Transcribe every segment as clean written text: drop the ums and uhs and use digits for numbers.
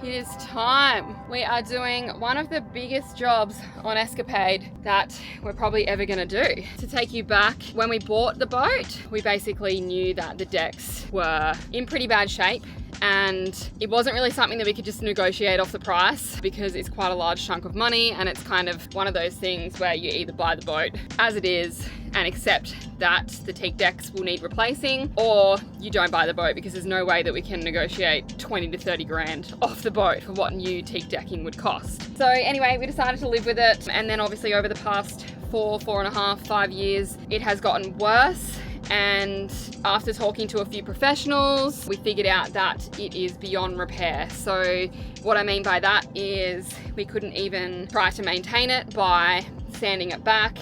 It is time. We are doing one of the biggest jobs on Escapade that we're probably ever gonna do. To take you back, when we bought the boat, we basically knew that the decks were in pretty bad shape, and it wasn't really something that we could just negotiate off the price because it's quite a large chunk of money, and it's kind of one of those things where you either buy the boat as it is and accept that the teak decks will need replacing, or you don't buy the boat because there's no way that we can negotiate 20 to 30 grand off the boat for what new teak decking would cost. So anyway, we decided to live with it, and then obviously over the past 4.5, 5 years, it has gotten worse. And after talking to a few professionals, we figured out that it is beyond repair. So what I mean by that is we couldn't even try to maintain it by sanding it back,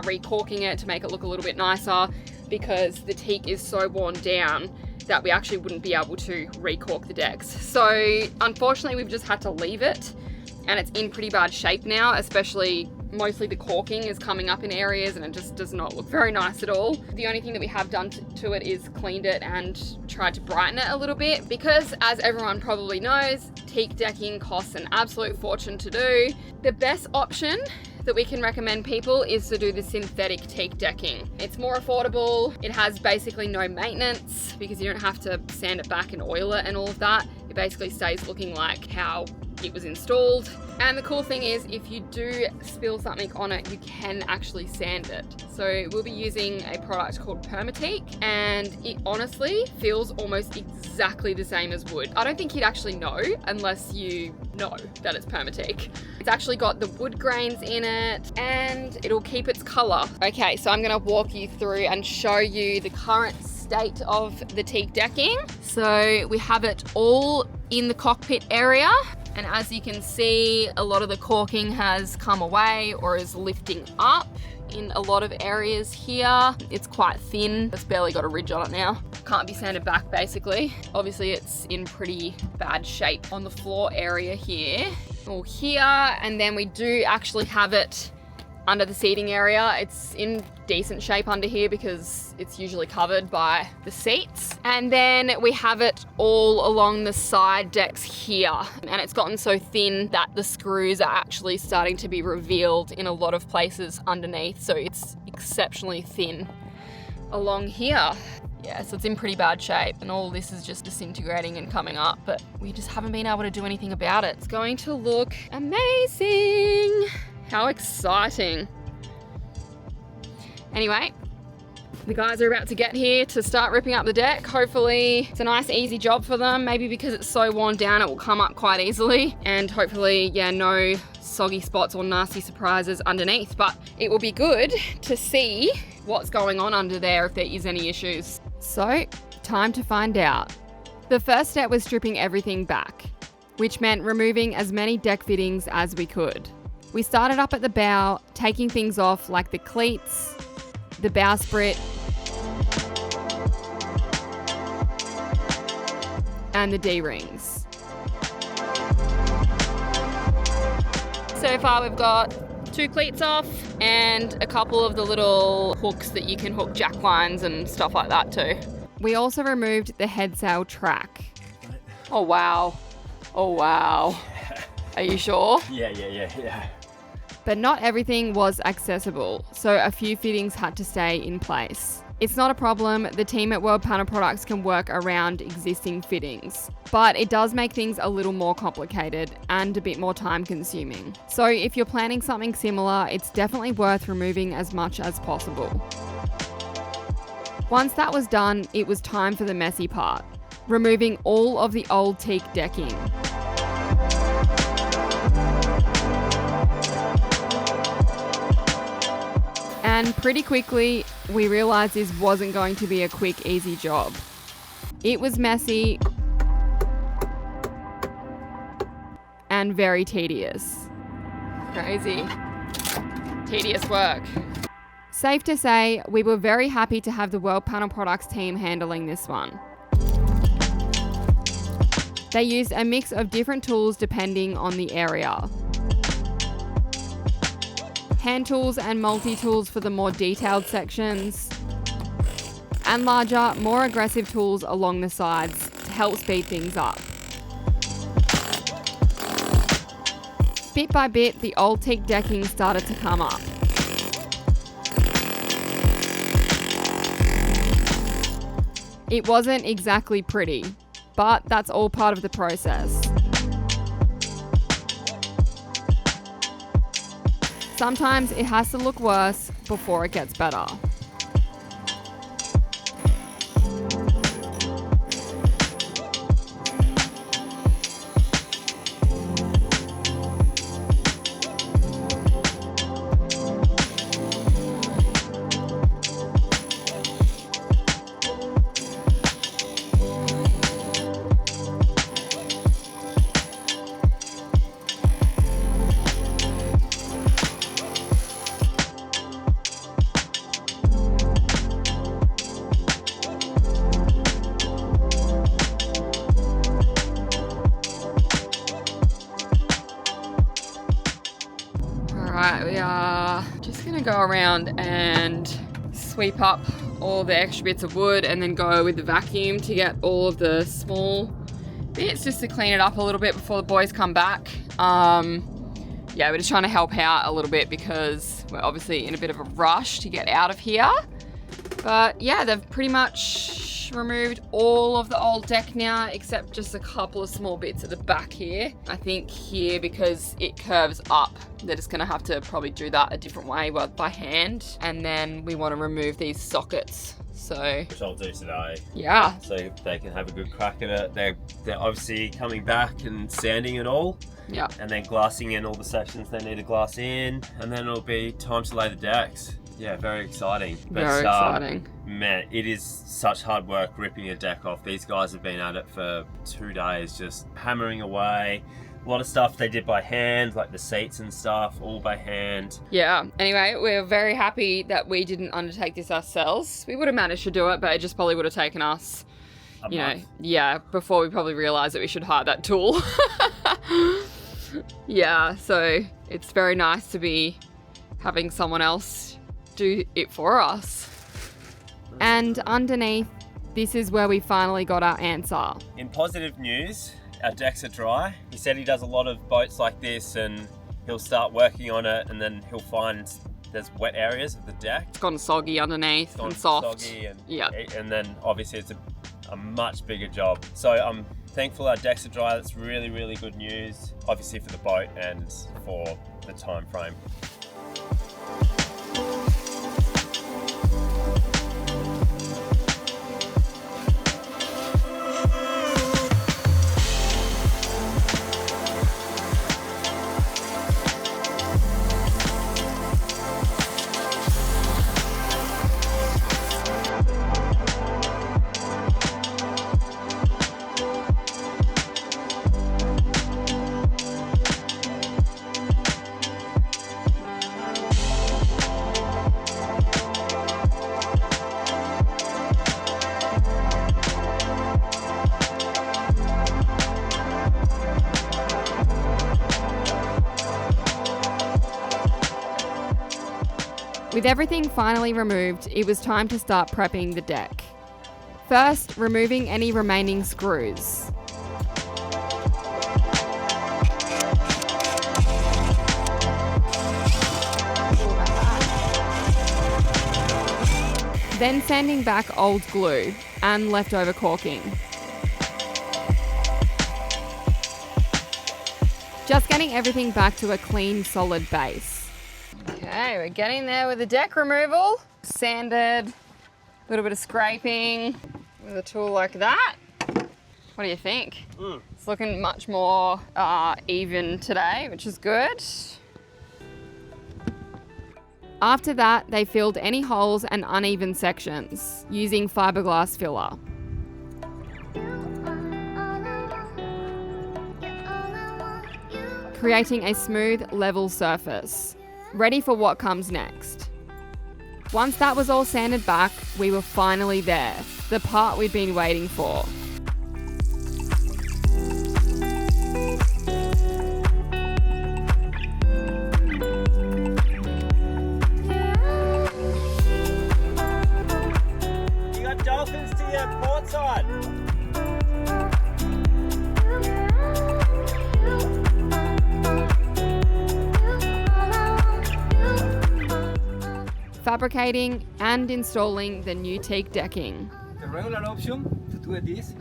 recorking it to make it look a little bit nicer, because the teak is so worn down that we actually wouldn't be able to recork the decks. So unfortunately, we've just had to leave it, and it's in pretty bad shape now, especially mostly the corking is coming up in areas and it just does not look very nice at all. The only thing that we have done to it is cleaned it and tried to brighten it a little bit, because as everyone probably knows, teak decking costs an absolute fortune to do. The best option that we can recommend people is to do the synthetic teak decking. It's more affordable. It has basically no maintenance because you don't have to sand it back and oil it and all of that. It basically stays looking like how it was installed. And the cool thing is, if you do spill something on it, you can actually sand it. So we'll be using a product called Permateak, and it honestly feels almost exactly the same as wood. I don't think you'd actually know unless you know that it's Permateak. It's actually got the wood grains in it, and it'll keep its color. Okay, so I'm gonna walk you through and show you the current state of the teak decking. So we have it all in the cockpit area. And as you can see, a lot of the corking has come away or is lifting up in a lot of areas here. It's quite thin. It's barely got a ridge on it now. Can't be sanded back, basically. Obviously, it's in pretty bad shape on the floor area here or here. And then we do actually have it under the seating area. It's in decent shape under here because it's usually covered by the seats. And then we have it all along the side decks here. And it's gotten so thin that the screws are actually starting to be revealed in a lot of places underneath. So it's exceptionally thin along here. Yeah, so it's in pretty bad shape, and all this is just disintegrating and coming up, but we just haven't been able to do anything about it. It's going to look amazing. How exciting. Anyway, the guys are about to get here to start ripping up the deck. Hopefully it's a nice easy job for them. Maybe because it's so worn down, it will come up quite easily. And hopefully, yeah, no soggy spots or nasty surprises underneath. But it will be good to see what's going on under there if there is any issues. So, time to find out. The first step was stripping everything back, which meant removing as many deck fittings as we could. We started up at the bow, taking things off like the cleats, the bowsprit, and the D-rings. So far we've got 2 cleats off and a couple of the little hooks that you can hook jack lines and stuff like that to. We also removed the head sail track. Oh wow. Oh wow. Are you sure? Yeah. But not everything was accessible, so a few fittings had to stay in place. It's not a problem, the team at World Panel Products can work around existing fittings, but it does make things a little more complicated and a bit more time consuming. So if you're planning something similar, it's definitely worth removing as much as possible. Once that was done, it was time for the messy part, removing all of the old teak decking. And pretty quickly, we realised this wasn't going to be a quick, easy job. It was messy and very tedious. Crazy. Tedious work. Safe to say, we were very happy to have the World Panel Products team handling this one. They used a mix of different tools depending on the area. Hand tools and multi-tools for the more detailed sections, and larger, more aggressive tools along the sides to help speed things up. Bit by bit, the old teak decking started to come up. It wasn't exactly pretty, but that's all part of the process. Sometimes it has to look worse before it gets better. We are just gonna go around and sweep up all the extra bits of wood and then go with the vacuum to get all of the small bits just to clean it up a little bit before the boys come back. Yeah, we're just trying to help out a little bit because we're obviously in a bit of a rush to get out of here. But yeah, they've pretty much removed all of the old deck now, except just a couple of small bits at the back here. I think here, because it curves up, they're just gonna have to probably do that a different way, well, by hand. And then we want to remove these sockets. So, which I'll do today. Yeah. So they can have a good crack at it. They're obviously coming back and sanding it all. Yeah. And then glassing in all the sections they need to glass in. And then it'll be time to lay the decks. Yeah, very exciting. Very exciting. Man, it is such hard work ripping a deck off. These guys have been at it for 2 days, just hammering away. A lot of stuff they did by hand, like the seats and stuff, all by hand. Yeah. Anyway, we're very happy that we didn't undertake this ourselves. We would have managed to do it, but it just probably would have taken us, before we probably realised that we should hire that tool. Yeah, so it's very nice to be having someone else do it for us. And underneath, this is where we finally got our answer. In positive news, our decks are dry. He said he does a lot of boats like this and he'll start working on it and then he'll find there's wet areas of the deck. It's gone soggy underneath and soft. Soggy and, yeah. And then obviously it's a much bigger job. So I'm thankful our decks are dry. That's really, really good news, obviously for the boat and for the time frame. With everything finally removed, it was time to start prepping the deck. First, removing any remaining screws. Then sanding back old glue and leftover caulking. Just getting everything back to a clean, solid base. Okay, we're getting there with the deck removal. Sanded, a little bit of scraping with a tool like that. What do you think? It's looking much more even today, which is good. After that, they filled any holes and uneven sections using fiberglass filler. Creating a smooth, level surface, ready for what comes next. Once that was all sanded back, we were finally there, the part we'd been waiting for. You got dolphins to your port side. fabricating and installing the new teak decking. The regular option to do it is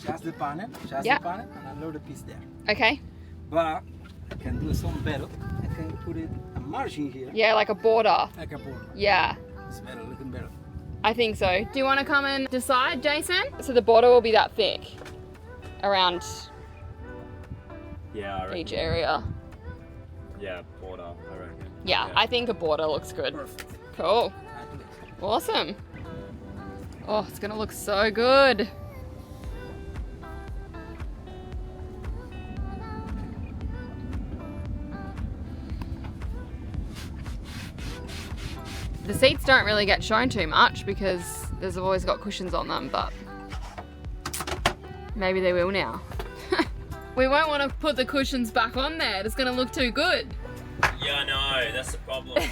just the panel, and unload the piece there. Okay. But I can do some better. I can put it a margin here. Yeah, like a border. Like a border. Yeah. It's better, looking better. I think so. Do you want to come and decide, Jason? So the border will be that thick around I reckon. each area. Yeah, border, I reckon. Yeah, I think a border looks good. Perfect. Cool. Awesome. Oh, it's gonna look so good. The seats don't really get shown too much because there's always got cushions on them, but maybe they will now. We won't want to put the cushions back on there. It's gonna look too good. Yeah, I know, that's the problem.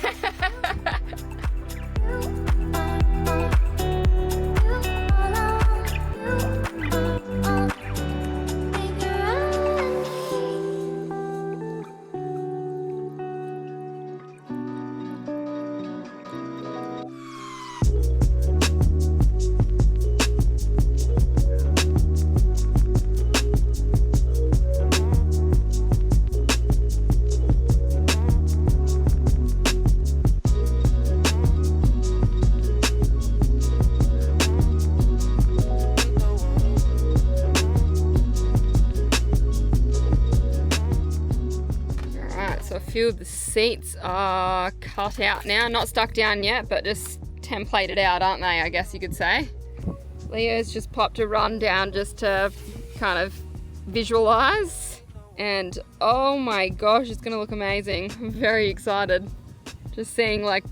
So a few of the seats are cut out now, not stuck down yet, but just templated out, aren't they, I guess you could say. Leo's just popped a run down just to kind of visualize. And oh my gosh, it's gonna look amazing. I'm very excited. Just seeing like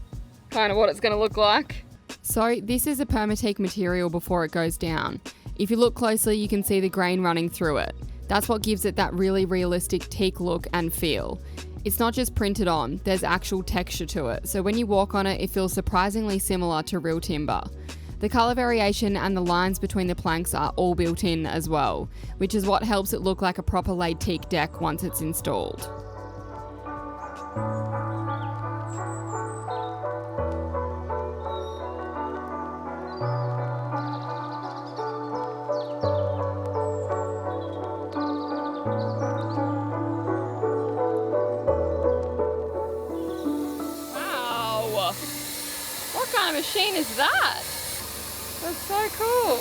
kind of what it's gonna look like. So this is a permateak material before it goes down. If you look closely, you can see the grain running through it. That's what gives it that really realistic teak look and feel. It's not just printed on, there's actual texture to it, so when you walk on it, it feels surprisingly similar to real timber. The colour variation and the lines between the planks are all built in as well, which is what helps it look like a proper laid teak deck once it's installed. What kind of machine is that? That's so cool.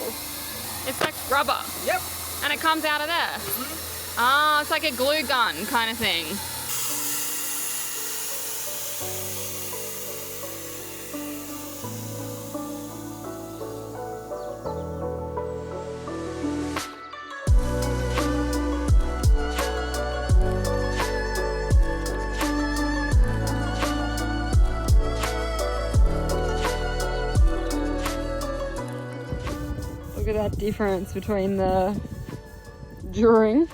It's like rubber. Yep. And it comes out of there. Ah, it's like a glue gun kind of thing. Look at that difference between the during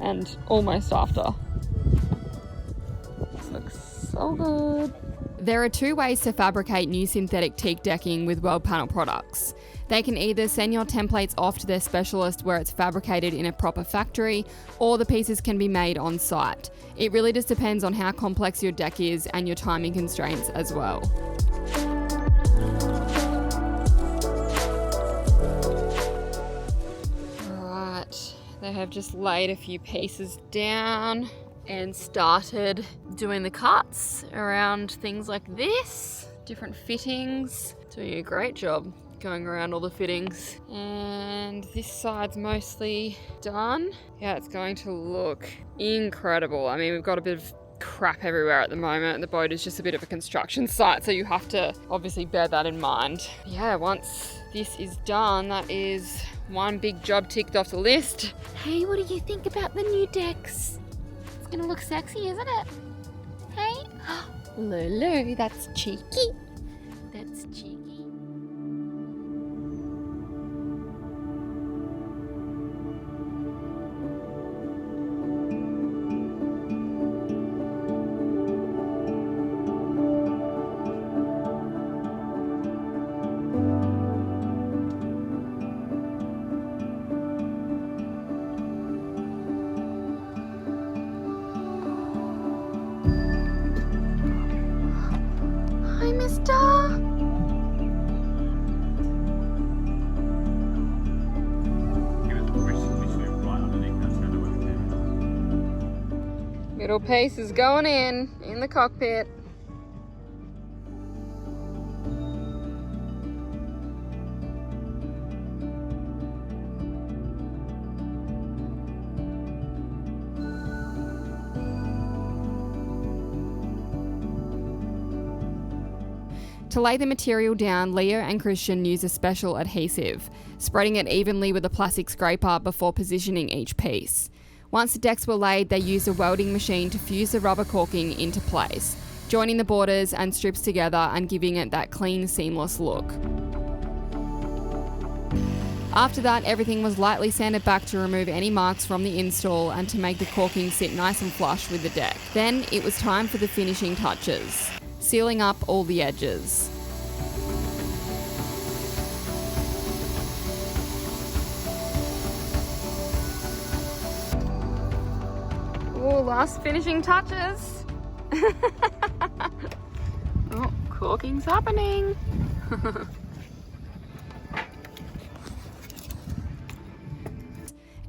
and almost after. This looks so good. There are two ways to fabricate new synthetic teak decking with World Panel products. They can either send your templates off to their specialist where it's fabricated in a proper factory, or the pieces can be made on site. It really just depends on how complex your deck is and your timing constraints as well. Alright, they have just laid a few pieces down and started doing the cuts around things like this, different fittings. Doing a great job going around all the fittings. And this side's mostly done. Yeah, it's going to look incredible. I mean, we've got a bit of crap everywhere at the moment. The boat is just a bit of a construction site, so you have to obviously bear that in mind. Yeah, once this is done, that is one big job ticked off the list. Hey, what do you think about the new decks? It's gonna look sexy, isn't it? Hey? Lulu, that's cheeky. That's cheeky. Hi, Mr. Middle piece is going in the cockpit. To lay the material down, Leo and Christian used a special adhesive, spreading it evenly with a plastic scraper before positioning each piece. Once the decks were laid, they used a welding machine to fuse the rubber caulking into place, joining the borders and strips together and giving it that clean, seamless look. After that, everything was lightly sanded back to remove any marks from the install and to make the caulking sit nice and flush with the deck. Then it was time for the finishing touches, sealing up all the edges. Oh, last finishing touches. Oh, caulking's happening.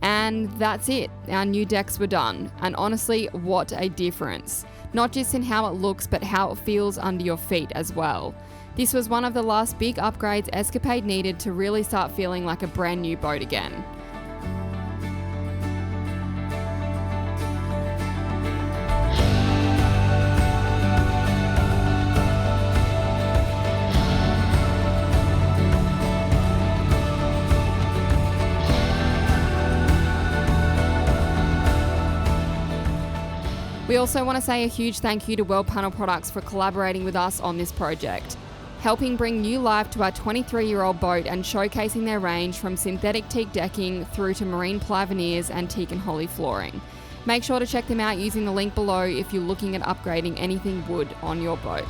And that's it. Our new decks were done. And honestly, what a difference. Not just in how it looks, but how it feels under your feet as well. This was one of the last big upgrades Escapade needed to really start feeling like a brand new boat again. We also want to say a huge thank you to World Panel Products for collaborating with us on this project, helping bring new life to our 23-year-old boat and showcasing their range from synthetic teak decking through to marine ply veneers and teak and holly flooring. Make sure to check them out using the link below if you're looking at upgrading anything wood on your boat.